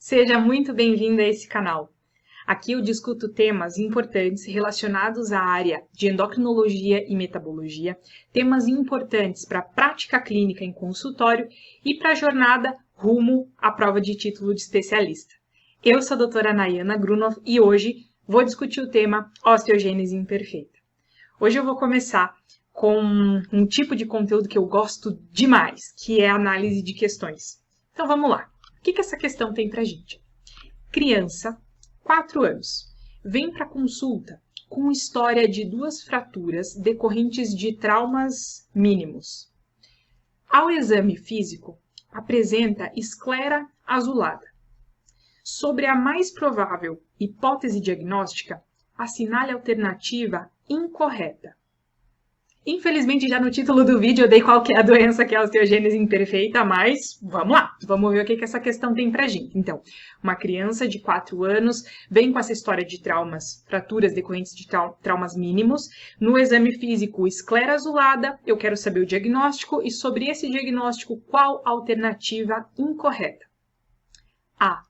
Seja muito bem-vindo a esse canal. Aqui eu discuto temas importantes relacionados à área de endocrinologia e metabologia, temas importantes para a prática clínica em consultório e para a jornada rumo à prova de título de especialista. Eu sou a doutora Nayana Grunov e hoje vou discutir o tema osteogênese imperfeita. Hoje eu vou começar com um tipo de conteúdo que eu gosto demais, que é a análise de questões. Então vamos lá. O que essa questão tem pra gente? Criança, 4 anos, vem para consulta com história de 2 fraturas decorrentes de traumas mínimos. Ao exame físico, apresenta esclera azulada. Sobre a mais provável hipótese diagnóstica, assinale a alternativa incorreta. Infelizmente, já no título do vídeo eu dei qual que é a doença que é a osteogênese imperfeita, mas vamos lá, vamos ver o que essa questão tem pra gente. Então, uma criança de 4 anos vem com essa história de traumas, fraturas decorrentes de traumas mínimos. No exame físico, esclera azulada, eu quero saber o diagnóstico e sobre esse diagnóstico, qual a alternativa incorreta? A.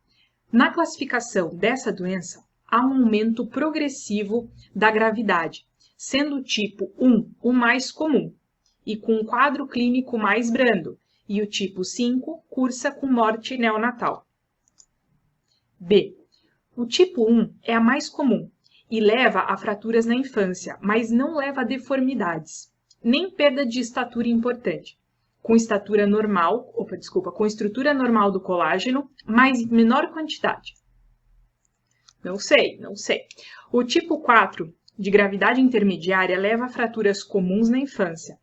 Na classificação dessa doença, há um aumento progressivo da gravidade, sendo o tipo 1 o mais comum, e com um quadro clínico mais brando, e o tipo 5 cursa com morte neonatal. B. O tipo 1 é a mais comum e leva a fraturas na infância, mas não leva a deformidades, nem perda de estatura importante, com estrutura normal do colágeno, mas em menor quantidade. Não sei. O tipo 4 de gravidade intermediária leva a fraturas comuns na infância,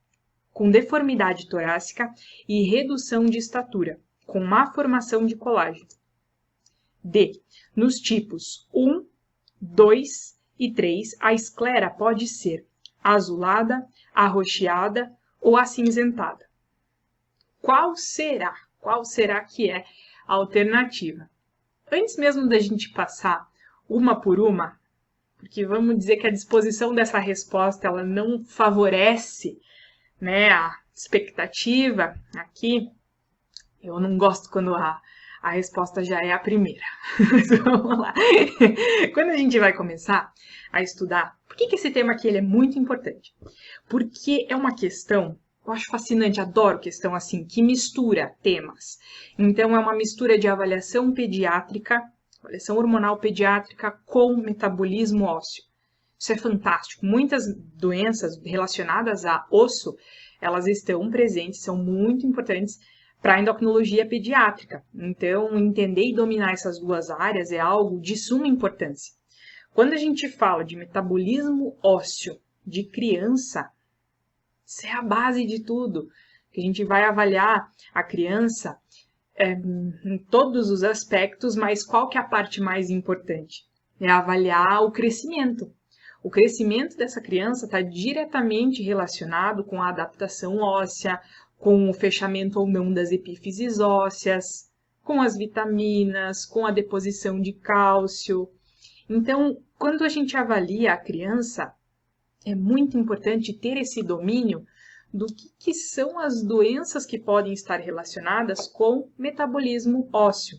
com deformidade torácica e redução de estatura, com má formação de colágeno. D. Nos tipos 1, 2 e 3, a esclera pode ser azulada, arroxeada ou acinzentada. Qual será que é a alternativa? Antes mesmo da gente passar uma por uma, porque vamos dizer que a disposição dessa resposta ela não favorece, né, a expectativa aqui. Eu não gosto quando a resposta já é a primeira. Mas vamos lá. Quando a gente vai começar a estudar, por que esse tema aqui ele é muito importante? Porque é uma questão, eu acho fascinante, adoro questão assim, que mistura temas. Então, é uma mistura de avaliação pediátrica, avaliação hormonal pediátrica com metabolismo ósseo. Isso é fantástico. Muitas doenças relacionadas a osso, elas estão presentes, são muito importantes para a endocrinologia pediátrica. Então, entender e dominar essas duas áreas é algo de suma importância. Quando a gente fala de metabolismo ósseo de criança, isso é a base de tudo. A gente vai avaliar a criança em todos os aspectos, mas qual que é a parte mais importante? É avaliar o crescimento. O crescimento dessa criança está diretamente relacionado com a adaptação óssea, com o fechamento ou não das epífises ósseas, com as vitaminas, com a deposição de cálcio. Então, quando a gente avalia a criança, é muito importante ter esse domínio do que são as doenças que podem estar relacionadas com metabolismo ósseo.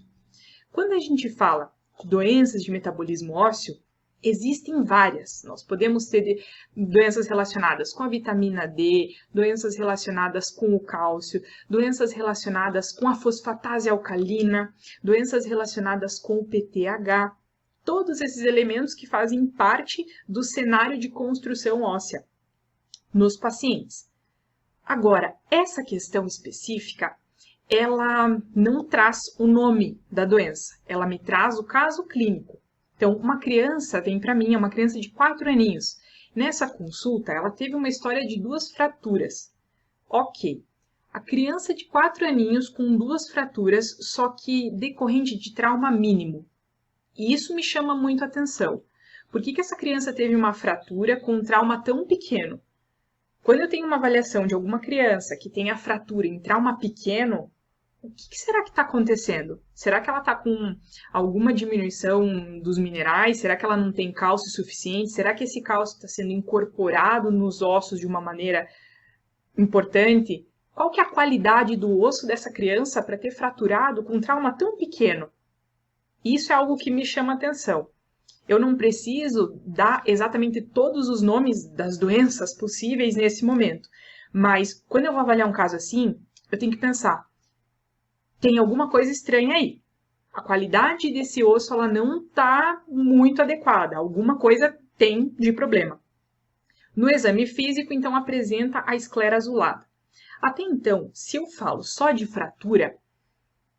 Quando a gente fala de doenças de metabolismo ósseo, existem várias. Nós podemos ter doenças relacionadas com a vitamina D, doenças relacionadas com o cálcio, doenças relacionadas com a fosfatase alcalina, doenças relacionadas com o PTH. Todos esses elementos que fazem parte do cenário de construção óssea nos pacientes. Agora, essa questão específica, ela não traz o nome da doença, ela me traz o caso clínico. Então, uma criança vem para mim, é uma criança de 4 aninhos. Nessa consulta, ela teve uma história de 2 fraturas. Ok, a criança de 4 aninhos com 2 fraturas, só que decorrente de trauma mínimo. E isso me chama muito a atenção. Por que essa criança teve uma fratura com um trauma tão pequeno? Quando eu tenho uma avaliação de alguma criança que tem a fratura em trauma pequeno, o que será que está acontecendo? Será que ela está com alguma diminuição dos minerais? Será que ela não tem cálcio suficiente? Será que esse cálcio está sendo incorporado nos ossos de uma maneira importante? Qual que é a qualidade do osso dessa criança para ter fraturado com um trauma tão pequeno? Isso é algo que me chama atenção. Eu não preciso dar exatamente todos os nomes das doenças possíveis nesse momento. Mas quando eu vou avaliar um caso assim, eu tenho que pensar, tem alguma coisa estranha aí. A qualidade desse osso ela não está muito adequada. Alguma coisa tem de problema. No exame físico, então, apresenta a esclera azulada. Até então, se eu falo só de fratura,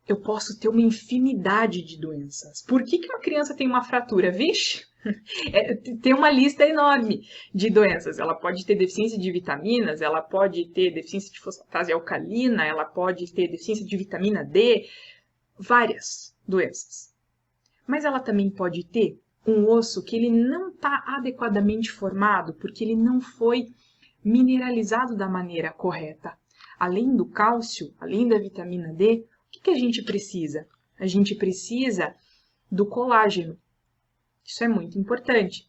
eu posso ter uma infinidade de doenças. Por que uma criança tem uma fratura? Vixe, tem uma lista enorme de doenças. Ela pode ter deficiência de vitaminas, ela pode ter deficiência de fosfatase alcalina, ela pode ter deficiência de vitamina D, várias doenças. Mas ela também pode ter um osso que ele não está adequadamente formado, porque ele não foi mineralizado da maneira correta. Além do cálcio, além da vitamina D, o que a gente precisa? A gente precisa do colágeno. Isso é muito importante.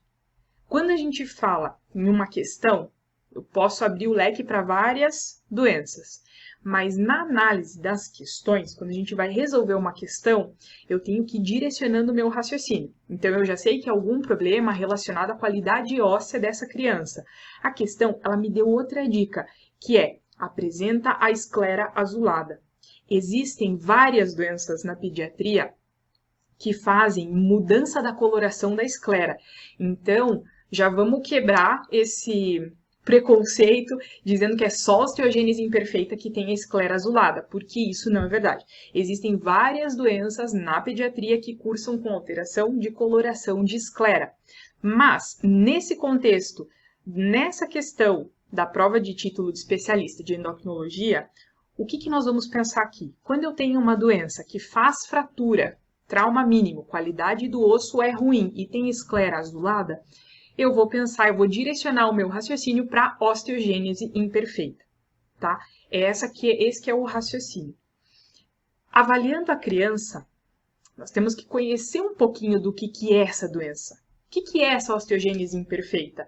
Quando a gente fala em uma questão, eu posso abrir o leque para várias doenças. Mas na análise das questões, quando a gente vai resolver uma questão, eu tenho que ir direcionando o meu raciocínio. Então, eu já sei que há algum problema relacionado à qualidade óssea dessa criança. A questão, ela me deu outra dica, que é, apresenta a esclera azulada. Existem várias doenças na pediatria que fazem mudança da coloração da esclera. Então, já vamos quebrar esse preconceito dizendo que é só osteogênese imperfeita que tem a esclera azulada, porque isso não é verdade. Existem várias doenças na pediatria que cursam com alteração de coloração de esclera. Mas, nesse contexto, nessa questão da prova de título de especialista de endocrinologia, o que nós vamos pensar aqui? Quando eu tenho uma doença que faz fratura, trauma mínimo, qualidade do osso é ruim e tem esclera azulada, eu vou pensar, eu vou direcionar o meu raciocínio para osteogênese imperfeita, tá? Esse que é o raciocínio. Avaliando a criança, nós temos que conhecer um pouquinho do que é essa doença. O que é essa osteogênese imperfeita?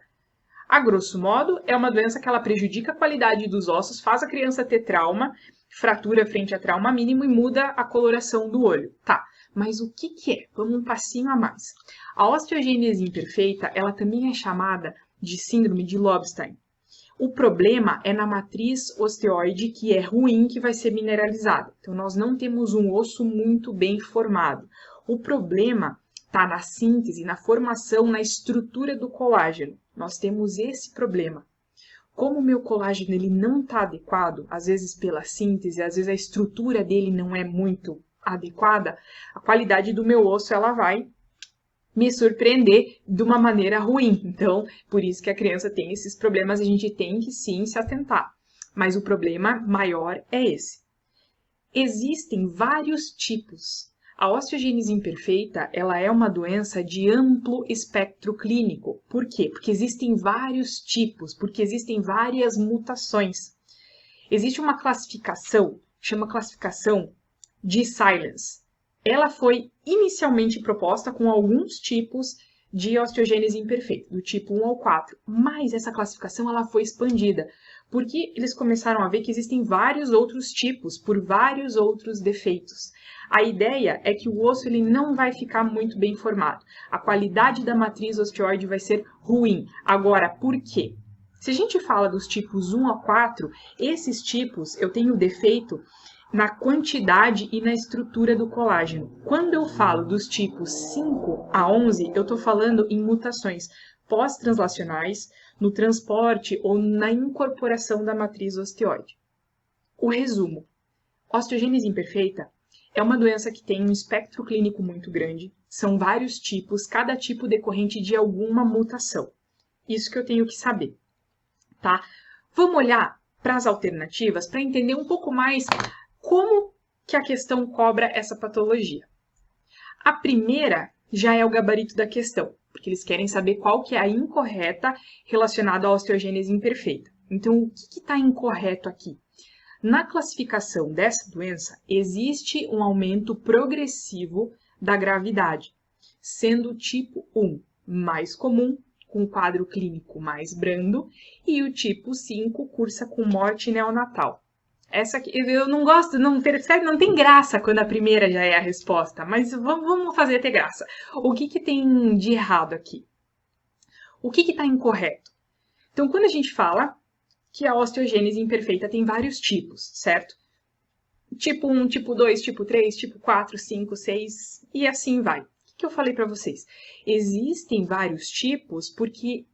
A grosso modo, é uma doença que ela prejudica a qualidade dos ossos, faz a criança ter trauma, fratura frente a trauma mínimo e muda a coloração do olho. Tá, mas o que é? Vamos um passinho a mais. A osteogênese imperfeita, ela também é chamada de síndrome de Lobstein. O problema é na matriz osteoide, que é ruim, que vai ser mineralizada. Então, nós não temos um osso muito bem formado. O problema está na síntese, na formação, na estrutura do colágeno. Nós temos esse problema. Como o meu colágeno ele não está adequado, às vezes pela síntese, às vezes a estrutura dele não é muito adequada, a qualidade do meu osso ela vai me surpreender de uma maneira ruim. Então, por isso que a criança tem esses problemas, a gente tem que sim se atentar. Mas o problema maior é esse. Existem vários tipos. A osteogênese imperfeita, ela é uma doença de amplo espectro clínico. Por quê? Porque existem vários tipos, porque existem várias mutações. Existe uma classificação, chama classificação de Silence. Ela foi inicialmente proposta com alguns tipos de osteogênese imperfeita, do tipo 1 ao 4, mas essa classificação ela foi expandida, porque eles começaram a ver que existem vários outros tipos, por vários outros defeitos. A ideia é que o osso ele não vai ficar muito bem formado, a qualidade da matriz osteoide vai ser ruim. Agora, por quê? Se a gente fala dos tipos 1 a 4, esses tipos eu tenho defeito na quantidade e na estrutura do colágeno. Quando eu falo dos tipos 5 a 11, eu estou falando em mutações pós-translacionais, no transporte ou na incorporação da matriz osteoide. O resumo. Osteogênese imperfeita é uma doença que tem um espectro clínico muito grande, são vários tipos, cada tipo decorrente de alguma mutação. Isso que eu tenho que saber, tá? Vamos olhar para as alternativas para entender um pouco mais como que a questão cobra essa patologia. A primeira já é o gabarito da questão, porque eles querem saber qual que é a incorreta relacionada à osteogênese imperfeita. Então, o que está incorreto aqui? Na classificação dessa doença, existe um aumento progressivo da gravidade, sendo o tipo 1 mais comum, com quadro clínico mais brando, e o tipo 5 cursa com morte neonatal. Essa aqui, eu não gosto, não percebe, não tem graça quando a primeira já é a resposta, mas vamos fazer ter graça. O que tem de errado aqui? O que está incorreto? Então, quando a gente fala que a osteogênese imperfeita tem vários tipos, certo? Tipo 1, tipo 2, tipo 3, tipo 4, 5, 6 e assim vai. O que eu falei para vocês? Existem vários tipos porque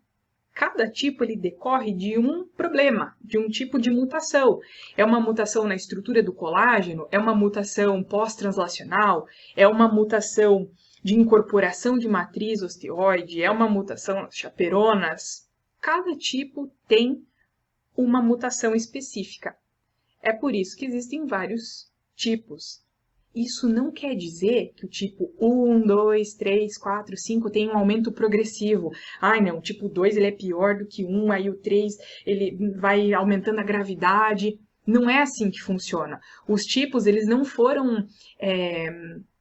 cada tipo ele decorre de um problema, de um tipo de mutação. É uma mutação na estrutura do colágeno, é uma mutação pós-translacional, é uma mutação de incorporação de matriz osteoide, é uma mutação nas chaperonas. Cada tipo tem uma mutação específica. É por isso que existem vários tipos. Isso não quer dizer que o tipo 1, 2, 3, 4, 5 tem um aumento progressivo. Ai, não, o tipo 2 ele é pior do que 1, aí o 3 ele vai aumentando a gravidade. Não é assim que funciona. Os tipos eles não foram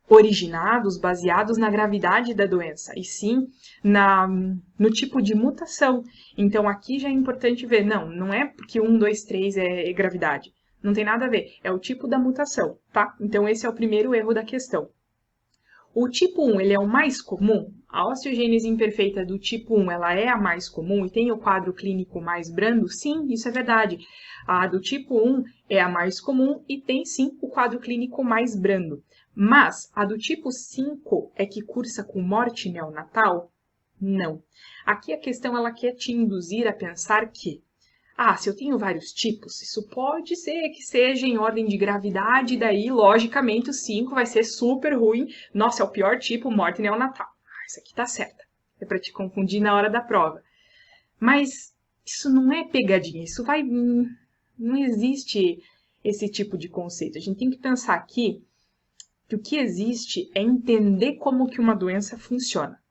originados, baseados na gravidade da doença, e sim no tipo de mutação. Então aqui já é importante ver, não é porque 1, 2, 3 é gravidade. Não tem nada a ver, é o tipo da mutação, tá? Então esse é o primeiro erro da questão. O tipo 1, ele é o mais comum? A osteogênese imperfeita do tipo 1, ela é a mais comum e tem o quadro clínico mais brando? Sim, isso é verdade. A do tipo 1 é a mais comum e tem sim o quadro clínico mais brando. Mas a do tipo 5 é que cursa com morte neonatal? Não. Aqui a questão ela quer te induzir a pensar que se eu tenho vários tipos, isso pode ser que seja em ordem de gravidade, daí, logicamente, o 5 vai ser super ruim. Nossa, é o pior tipo, morte neonatal. Isso aqui tá certa. É para te confundir na hora da prova. Mas isso não é pegadinha, isso vai... Não existe esse tipo de conceito. A gente tem que pensar aqui que o que existe é entender como que uma doença funciona.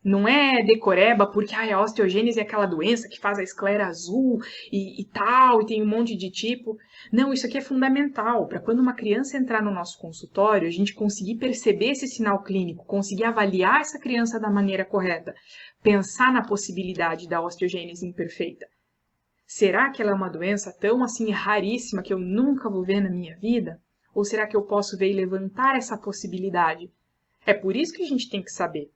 Não é decoreba porque a osteogênese é aquela doença que faz a esclera azul e tal, e tem um monte de tipo. Não, isso aqui é fundamental para quando uma criança entrar no nosso consultório, a gente conseguir perceber esse sinal clínico, conseguir avaliar essa criança da maneira correta, pensar na possibilidade da osteogênese imperfeita. Será que ela é uma doença tão assim raríssima que eu nunca vou ver na minha vida? Ou será que eu posso ver e levantar essa possibilidade? É por isso que a gente tem que saber.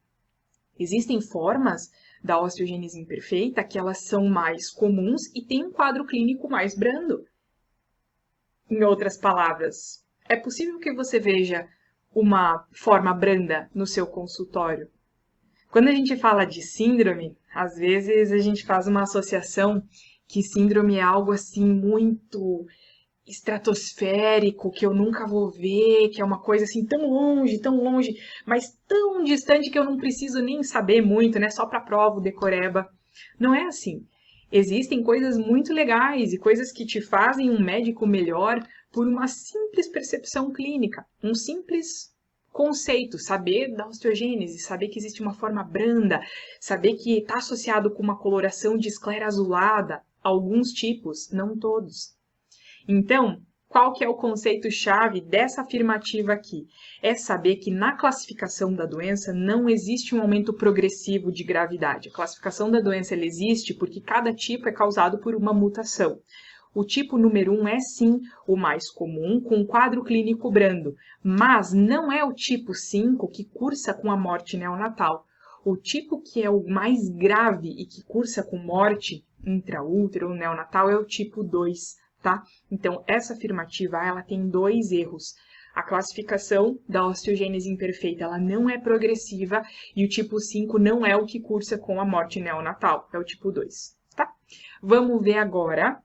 Existem formas da osteogênese imperfeita que elas são mais comuns e têm um quadro clínico mais brando. Em outras palavras, é possível que você veja uma forma branda no seu consultório. Quando a gente fala de síndrome, às vezes a gente faz uma associação que síndrome é algo assim muito estratosférico, que eu nunca vou ver, que é uma coisa assim tão longe, mas tão distante que eu não preciso nem saber muito, né? Só para prova, o decoreba. Não é assim. Existem coisas muito legais e coisas que te fazem um médico melhor por uma simples percepção clínica, um simples conceito, saber da osteogênese, saber que existe uma forma branda, saber que está associado com uma coloração de esclera azulada, alguns tipos, não todos. Então, qual que é o conceito-chave dessa afirmativa aqui? É saber que na classificação da doença não existe um aumento progressivo de gravidade. A classificação da doença ela existe porque cada tipo é causado por uma mutação. O tipo número 1 é sim o mais comum, com quadro clínico brando, mas não é o tipo 5 que cursa com a morte neonatal. O tipo que é o mais grave e que cursa com morte intraútero ou neonatal é o tipo 2. Tá? Então, essa afirmativa ela tem dois erros. A classificação da osteogênese imperfeita ela não é progressiva e o tipo 5 não é o que cursa com a morte neonatal, é o tipo 2. Tá? Vamos ver agora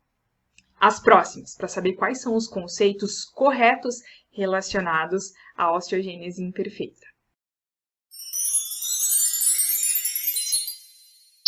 as próximas, para saber quais são os conceitos corretos relacionados à osteogênese imperfeita.